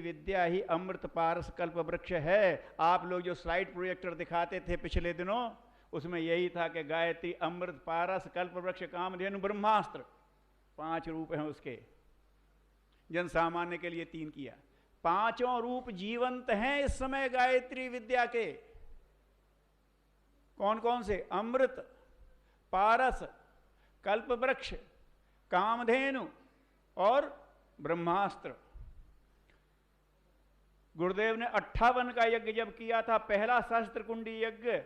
विद्या ही अमृत पारस कल्प वृक्ष है। आप लोग जो स्लाइड प्रोजेक्टर दिखाते थे पिछले दिनों, उसमें यही था कि गायत्री अमृत पारस कल्प वृक्ष कामधेनु ब्रह्मास्त्र, 5 रूप हैं उसके। जन सामान्य के लिए 3 किया, 5 रूप जीवंत हैं इस समय गायत्री विद्या के। कौन कौन से? अमृत, पारस, कल्प वृक्ष, कामधेनु और ब्रह्मास्त्र। गुरुदेव ने 58 का यज्ञ जब किया था, पहला सहस्त्र कुंडी यज्ञ,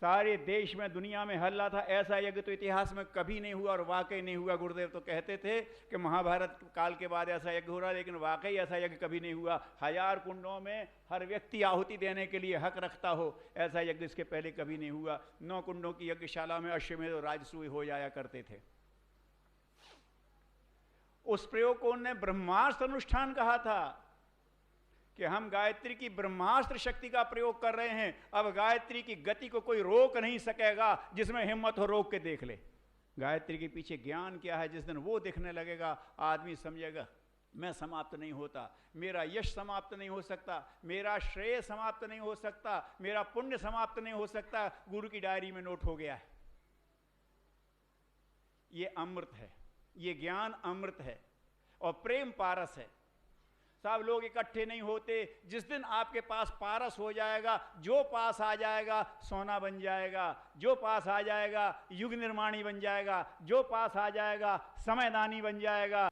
सारे देश में दुनिया में हल्ला था। ऐसा यज्ञ तो इतिहास में कभी नहीं हुआ, और वाकई नहीं हुआ। गुरुदेव तो कहते थे कि महाभारत काल के बाद ऐसा यज्ञ हो रहा है, लेकिन वाकई ऐसा यज्ञ कभी नहीं हुआ। 1000 कुंडों में हर व्यक्ति आहुति देने के लिए हक रखता हो, ऐसा यज्ञ इसके पहले कभी नहीं हुआ। 9 कुंडों की यज्ञशाला में अश्वमेध और राजसूय हो जाया करते थे। उस प्रयोग को उन्होंने ब्रह्मास्त्र अनुष्ठान कहा था कि हम गायत्री की ब्रह्मास्त्र शक्ति का प्रयोग कर रहे हैं। अब गायत्री की गति को कोई रोक नहीं सकेगा। जिसमें हिम्मत हो रोक के देख ले। गायत्री के पीछे ज्ञान क्या है, जिस दिन वो दिखने लगेगा आदमी समझेगा मैं समाप्त नहीं होता, मेरा यश समाप्त नहीं हो सकता, मेरा श्रेय समाप्त नहीं हो सकता, मेरा पुण्य समाप्त नहीं हो सकता। गुरु की डायरी में नोट हो गया है। ये अमृत है, ये ज्ञान अमृत है और प्रेम पारस है। सब लोग इकट्ठे नहीं होते। जिस दिन आपके पास पारस हो जाएगा, जो पास आ जाएगा सोना बन जाएगा, जो पास आ जाएगा युग निर्माणी बन जाएगा, जो पास आ जाएगा समयदानी बन जाएगा।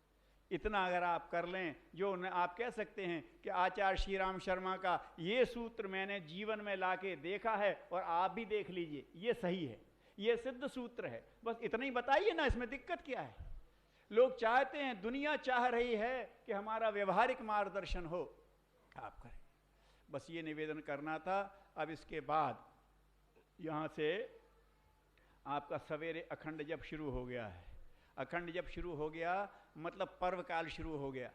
इतना अगर आप कर लें, जो आप कह सकते हैं कि आचार्य श्री राम शर्मा का ये सूत्र मैंने जीवन में लाके देखा है और आप भी देख लीजिए, ये सही है, ये सिद्ध सूत्र है। बस इतना ही बताइए ना, इसमें दिक्कत क्या है? लोग चाहते हैं, दुनिया चाह रही है कि हमारा व्यवहारिक मार्गदर्शन हो, आप करें। बस ये निवेदन करना था। अब इसके बाद यहाँ से आपका सवेरे अखंड जप शुरू हो गया है। अखंड जप शुरू हो गया मतलब पर्व काल शुरू हो गया,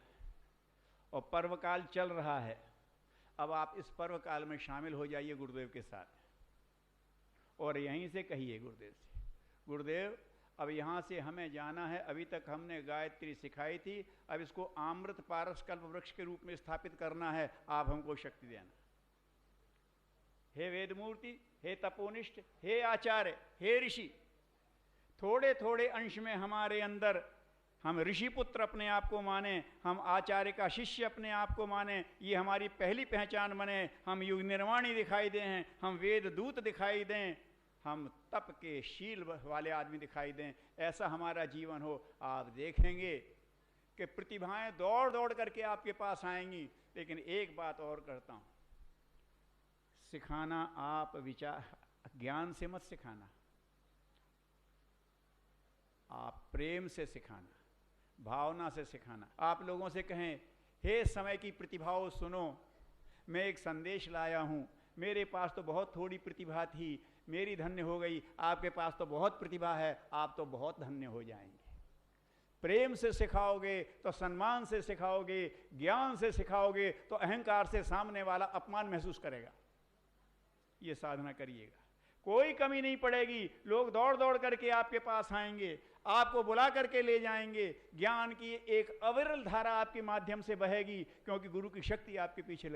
और पर्व काल चल रहा है। अब आप इस पर्व काल में शामिल हो जाइए गुरुदेव के साथ, और यहीं से कहिए गुरुदेव से, गुरुदेव अब यहाँ से हमें जाना है। अभी तक हमने गायत्री सिखाई थी, अब इसको अमृत पारस कल्प वृक्ष के रूप में स्थापित करना है। आप हमको शक्ति देना। हे वेदमूर्ति, हे तपोनिष्ठ, हे आचार्य, हे ऋषि, थोड़े थोड़े अंश में हमारे अंदर हम ऋषि पुत्र अपने आप को माने, हम आचार्य का शिष्य अपने आप को माने, ये हमारी पहली पहचान बने। हम युग निर्माणी दिखाई दें, हम वेद दूत दिखाई दें, हम तप के शील वाले आदमी दिखाई दें। ऐसा हमारा जीवन हो। आप देखेंगे कि प्रतिभाएं दौड़ दौड़ करके आपके पास आएंगी। लेकिन एक बात और करता हूं, सिखाना आप विचार ज्ञान से मत सिखाना, आप प्रेम से सिखाना, भावना से सिखाना। आप लोगों से कहें, हे समय की प्रतिभाओं सुनो, मैं एक संदेश लाया हूं। मेरे पास तो बहुत थोड़ी प्रतिभा थी, मेरी धन्य हो गई। आपके पास तो बहुत प्रतिभा है, आप तो बहुत धन्य हो जाएंगे। प्रेम से सिखाओगे तो सम्मान से सिखाओगे, ज्ञान से सिखाओगे तो अहंकार से सामने वाला अपमान महसूस करेगा। ये साधना करिएगा, कोई कमी नहीं पड़ेगी। लोग दौड़ दौड़ करके आपके पास आएंगे, आपको बुला करके ले जाएंगे। ज्ञान की एक अविरल धारा आपके माध्यम से बहेगी, क्योंकि गुरु की शक्ति आपके पीछे